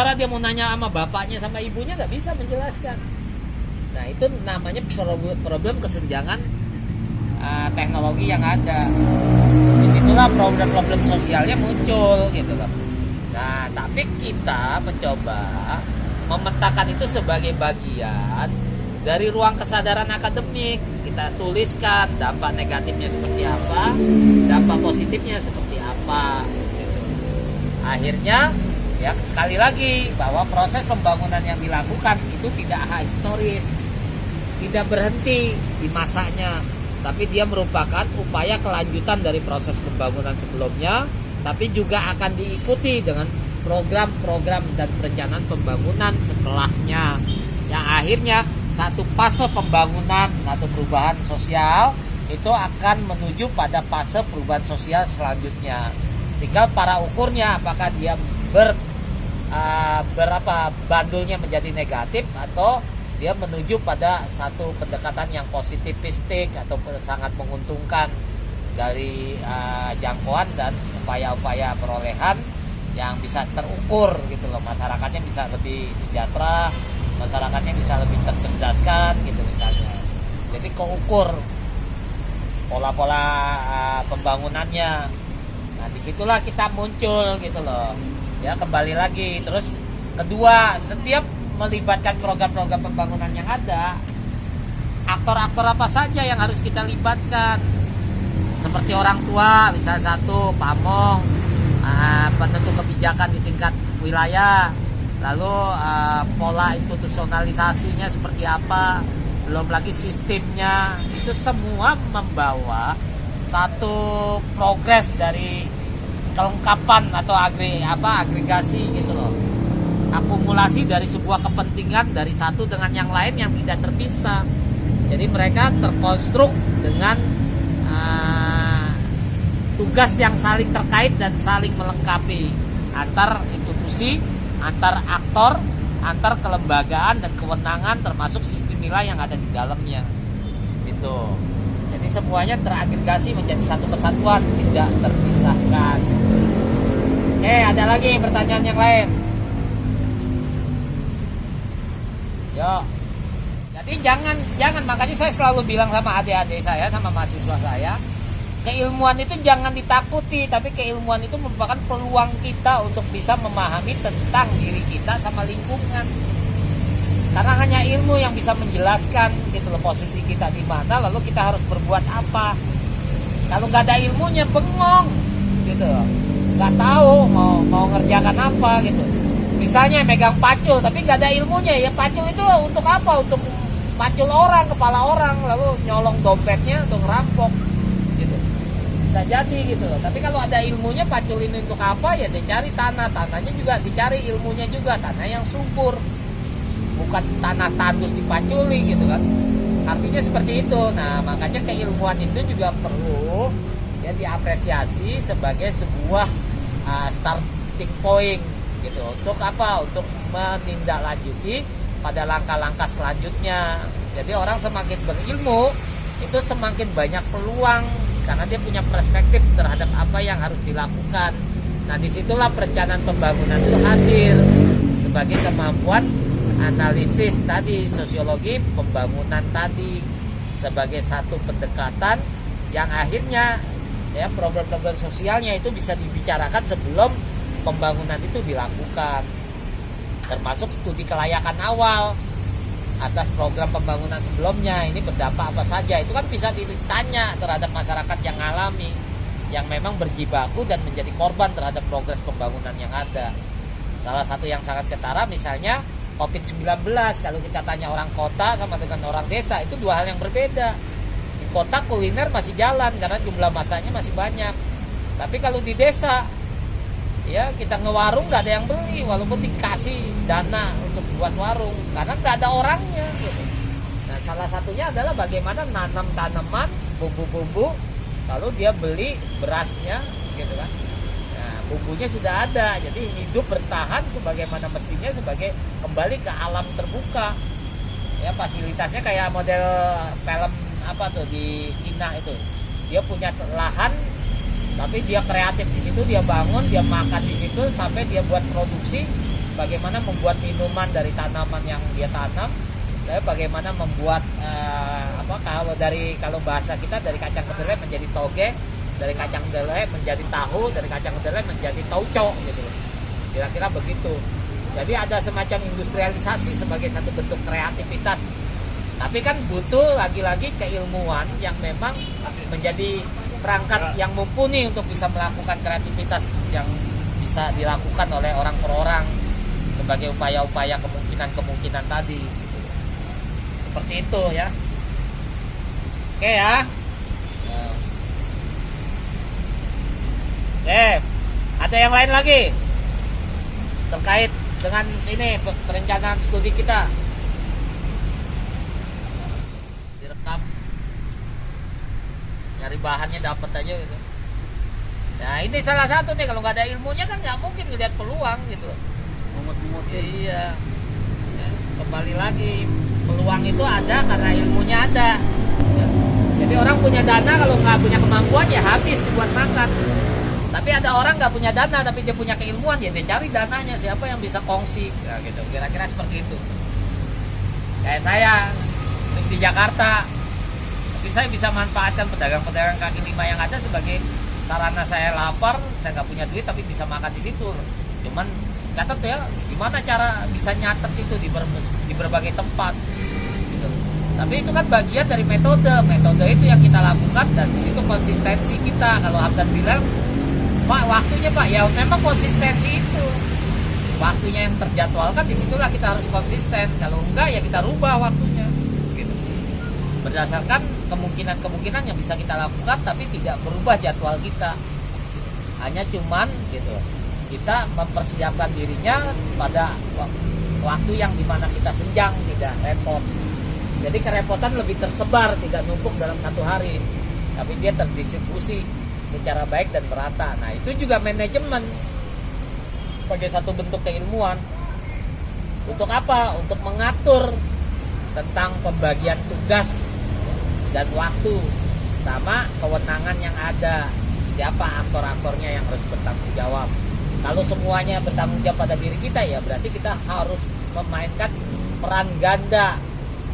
sementara dia mau nanya sama bapaknya sama ibunya nggak bisa menjelaskan. Nah itu namanya problem kesenjangan teknologi yang ada. Disitulah problem-problem sosialnya muncul gitu loh. Nah tapi kita mencoba memetakan itu sebagai bagian dari ruang kesadaran akademik. Kita tuliskan dampak negatifnya seperti apa, dampak positifnya seperti apa gitu. Akhirnya ya sekali lagi bahwa proses pembangunan yang dilakukan itu tidak historis, tidak berhenti di masanya, tapi dia merupakan upaya kelanjutan dari proses pembangunan sebelumnya, tapi juga akan diikuti dengan program-program dan perencanaan pembangunan setelahnya, yang akhirnya satu fase pembangunan atau perubahan sosial itu akan menuju pada fase perubahan sosial selanjutnya. Tinggal para ukurnya apakah dia berapa bandulnya menjadi negatif atau dia menuju pada satu pendekatan yang positivistik atau sangat menguntungkan dari jangkauan dan upaya-upaya perolehan yang bisa terukur gitu loh. Masyarakatnya bisa lebih sejahtera, masyarakatnya bisa lebih tercerdaskan gitu misalnya. Jadi keukur pola-pola pembangunannya. Nah disitulah kita muncul gitu loh. Ya kembali lagi. Terus kedua, setiap melibatkan program-program pembangunan yang ada, aktor-aktor apa saja yang harus kita libatkan, seperti orang tua misalnya satu, pamong, penentu kebijakan di tingkat wilayah, lalu pola institusionalisasinya seperti apa, belum lagi sistemnya, itu semua membawa satu progres dari kelengkapan atau agregasi gitu loh, akumulasi dari sebuah kepentingan dari satu dengan yang lain yang tidak terpisah. Jadi mereka terkonstruk dengan tugas yang saling terkait dan saling melengkapi antar institusi, antar aktor, antar kelembagaan dan kewenangan, termasuk sistem nilai yang ada di dalamnya gitu. Jadi semuanya teragregasi menjadi satu kesatuan, tidak terpisahkan. Oke, ada lagi pertanyaan yang lain? Yo. Jadi jangan makanya saya selalu bilang sama adik-adik saya, sama mahasiswa saya, keilmuan itu jangan ditakuti, tapi keilmuan itu merupakan peluang kita untuk bisa memahami tentang diri kita sama lingkungan. Karena hanya ilmu yang bisa menjelaskan gitu loh posisi kita di mana, lalu kita harus berbuat apa. Kalau nggak ada ilmunya bengong gitu, nggak tahu mau ngerjakan apa gitu. Misalnya megang pacul tapi nggak ada ilmunya, ya pacul itu untuk apa? Untuk pacul orang, kepala orang, lalu nyolong dompetnya untuk ngerampok gitu. Bisa jadi gitu loh. Tapi kalau ada ilmunya, pacul ini untuk apa, ya dicari tanahnya juga dicari ilmunya juga, tanah yang subur, bukan tanah tandus dipaculi gitu kan. Artinya seperti itu. Nah makanya keilmuan itu juga perlu ya diapresiasi sebagai sebuah starting point gitu. Untuk apa? Untuk menindaklanjuti pada langkah-langkah selanjutnya. Jadi orang semakin berilmu itu semakin banyak peluang, karena dia punya perspektif terhadap apa yang harus dilakukan. Nah disitulah perencanaan pembangunan itu hadir sebagai kemampuan analisis tadi, sosiologi pembangunan tadi, sebagai satu pendekatan yang akhirnya ya problem-problem sosialnya itu bisa dibicarakan sebelum pembangunan itu dilakukan, termasuk studi kelayakan awal atas program pembangunan sebelumnya, ini berdampak apa saja, itu kan bisa ditanya terhadap masyarakat yang alami, yang memang berjibaku dan menjadi korban terhadap progres pembangunan yang ada. Salah satu yang sangat ketara misalnya COVID-19, kalau kita tanya orang kota sama dengan orang desa, itu dua hal yang berbeda. Di kota kuliner masih jalan karena jumlah masanya masih banyak, tapi kalau di desa ya kita ngewarung nggak ada yang beli walaupun dikasih dana untuk buat warung, karena nggak ada orangnya gitu. Nah salah satunya adalah bagaimana nanam tanaman, bumbu-bumbu, lalu dia beli berasnya gitu kan. Nah bumbunya sudah ada, jadi hidup bertahan sebagaimana mestinya, sebagai kembali ke alam terbuka. Ya fasilitasnya kayak model film apa tuh di Cina itu, dia punya lahan tapi dia kreatif di situ, dia bangun, dia makan di situ sampai dia buat produksi, bagaimana membuat minuman dari tanaman yang dia tanam, bagaimana membuat kalau bahasa kita dari kacang kedelai menjadi toge, dari kacang kedelai menjadi tahu, dari kacang kedelai menjadi tauco gitu loh. Kira-kira begitu. Jadi ada semacam industrialisasi sebagai satu bentuk kreativitas. Tapi kan butuh lagi-lagi keilmuan yang memang menjadi perangkat yang mumpuni untuk bisa melakukan kreativitas yang bisa dilakukan oleh orang per orang sebagai upaya-upaya kemungkinan-kemungkinan tadi. Seperti itu ya. Oke ya. Ada yang lain lagi terkait dengan ini perencanaan studi kita? Direkam, nyari bahannya dapat aja gitu. Nah ini salah satu nih, kalau nggak ada ilmunya kan nggak mungkin ngeliat peluang gitu. Iya. Ya, kembali lagi, peluang itu ada karena ilmunya ada. Ya. Jadi orang punya dana, kalau nggak punya kemampuan ya habis dibuat makan. Tapi ada orang nggak punya dana tapi dia punya keilmuan, ya dia cari dananya, siapa yang bisa kongsi, ya gitu. Kira-kira seperti itu. Kayak saya di Jakarta, tapi saya bisa manfaatkan pedagang-pedagang kaki lima yang ada sebagai sarana. Saya lapar, saya nggak punya duit tapi bisa makan di situ. Cuman catat ya, gimana cara bisa nyatet itu di berbagai tempat. Gitu. Tapi itu kan bagian dari metode itu yang kita lakukan, dan di situ konsistensi kita. Kalau Hamdan bilang, Pak, waktunya Pak, ya memang konsistensi itu. Waktunya yang terjadwalkan, disitulah kita harus konsisten. Kalau enggak ya kita rubah waktunya. Gitu. Berdasarkan kemungkinan-kemungkinan yang bisa kita lakukan, tapi tidak berubah jadwal kita. Hanya cuman gitu, kita mempersiapkan dirinya pada waktu yang dimana kita senjang, tidak repot. Jadi kerepotan lebih tersebar, tidak numpuk dalam satu hari, tapi dia terdistribusi secara baik dan merata. Nah itu juga manajemen sebagai satu bentuk keilmuan. Untuk apa? Untuk mengatur tentang pembagian tugas dan waktu, sama kewenangan yang ada, siapa aktor-aktornya yang harus bertanggung jawab. Kalau semuanya bertanggung jawab pada diri kita, ya berarti kita harus memainkan peran ganda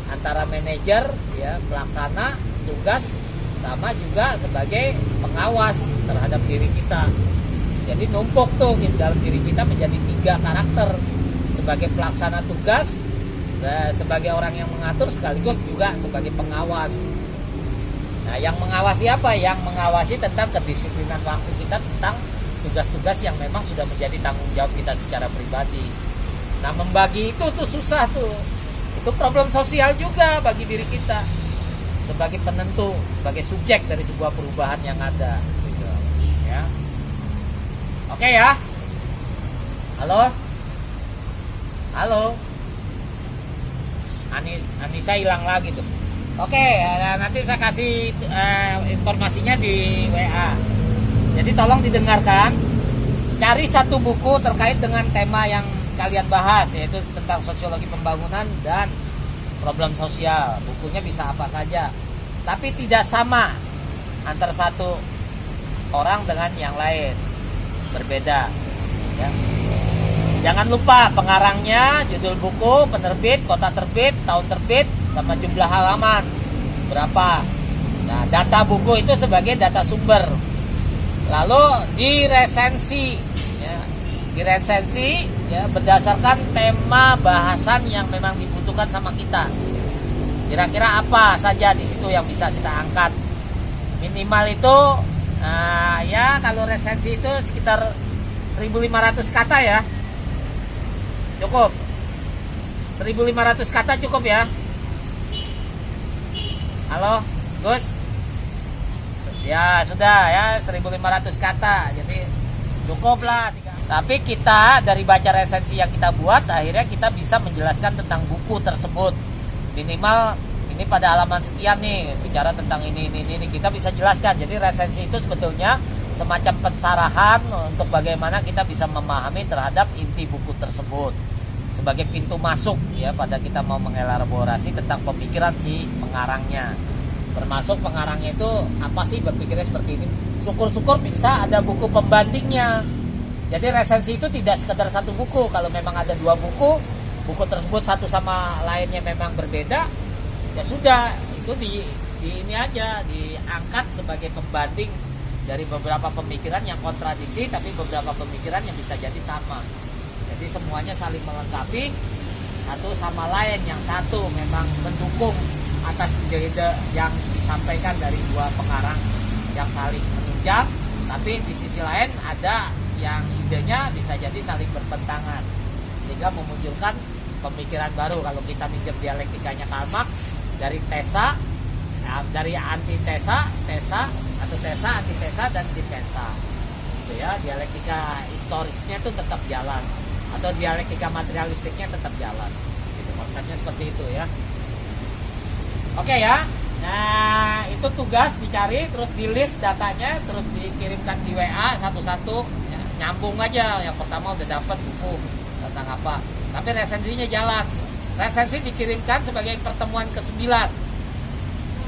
antara manajer, ya, pelaksana tugas, sama juga sebagai pengawas terhadap diri kita. Jadi numpuk tuh dalam diri kita menjadi 3 karakter, sebagai pelaksana tugas, sebagai orang yang mengatur, sekaligus juga sebagai pengawas. Nah yang mengawasi apa? Yang mengawasi tentang kedisiplinan waktu kita, tentang tugas-tugas yang memang sudah menjadi tanggung jawab kita secara pribadi. Nah membagi itu tuh susah tuh. Itu problem sosial juga bagi diri kita sebagai penentu, sebagai subjek dari sebuah perubahan yang ada, gitu. Ya. Oke ya. Halo. Anissa hilang lagi tuh. Oke, nanti saya kasih informasinya di WA. Jadi tolong didengarkan. Cari satu buku terkait dengan tema yang kalian bahas, yaitu tentang sosiologi pembangunan dan problem sosial. Bukunya bisa apa saja, tapi tidak sama antara satu orang dengan yang lain, berbeda ya. Jangan lupa pengarangnya, judul buku, penerbit, kota terbit, tahun terbit, sama jumlah halaman berapa. Nah data buku itu sebagai data sumber, lalu diresensi ya, berdasarkan tema bahasan yang memang dibutuhkan sama kita. Kira-kira apa saja di situ yang bisa kita angkat. Minimal itu ya kalau resensi itu sekitar 1.500 kata ya. Cukup. 1.500 kata cukup ya. Halo, Gus? Ya, sudah ya, 1.500 kata. Jadi cukup lah. Tapi kita dari baca resensi yang kita buat, akhirnya kita bisa menjelaskan tentang buku tersebut. Minimal ini pada halaman sekian nih, bicara tentang ini, kita bisa jelaskan. Jadi resensi itu sebetulnya semacam pensarahan untuk bagaimana kita bisa memahami terhadap inti buku tersebut, sebagai pintu masuk ya pada kita mau mengelaborasi tentang pemikiran si pengarangnya. Termasuk pengarangnya itu apa sih berpikirnya seperti ini. Syukur-syukur bisa ada buku pembandingnya. Jadi resensi itu tidak sekedar satu buku. Kalau memang ada 2 buku, buku tersebut satu sama lainnya memang berbeda, ya sudah, itu di ini aja diangkat sebagai pembanding dari beberapa pemikiran yang kontradiksi, tapi beberapa pemikiran yang bisa jadi sama. Jadi semuanya saling melengkapi satu sama lain. Yang satu memang mendukung atas ide yang disampaikan dari 2 pengarang yang saling menunjang, tapi di sisi lain ada yang idenya bisa jadi saling bertentangan, sehingga memunculkan pemikiran baru. Kalau kita minjem dialektikanya Karl Marx, dari tesa, dari antitesa, tesa, atau tesa, antitesa, dan sintesa. Gitu ya, dialektika historisnya itu tetap jalan, atau dialektika materialistiknya tetap jalan. Gitu, konsepnya seperti itu ya. Oke ya. Nah, itu tugas dicari, terus di list datanya, terus dikirimkan di WA satu-satu, nyambung aja. Yang pertama udah dapat buku tentang apa, tapi resensinya jalan. Resensi dikirimkan sebagai pertemuan ke-9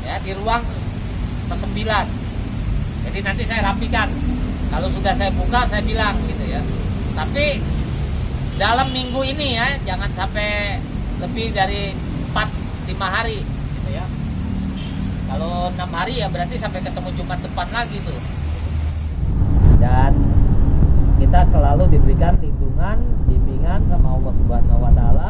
ya, di ruang ke-9. Jadi nanti saya rapikan, kalau sudah saya buka saya bilang gitu ya. Tapi dalam minggu ini ya, jangan sampai lebih dari 4-5 hari gitu ya. Kalau 6 hari ya berarti sampai ketemu Jumat depan lagi tuh. Dan kita selalu diberikan lindungan, bimbingan sama Allah Subhanahu wa taala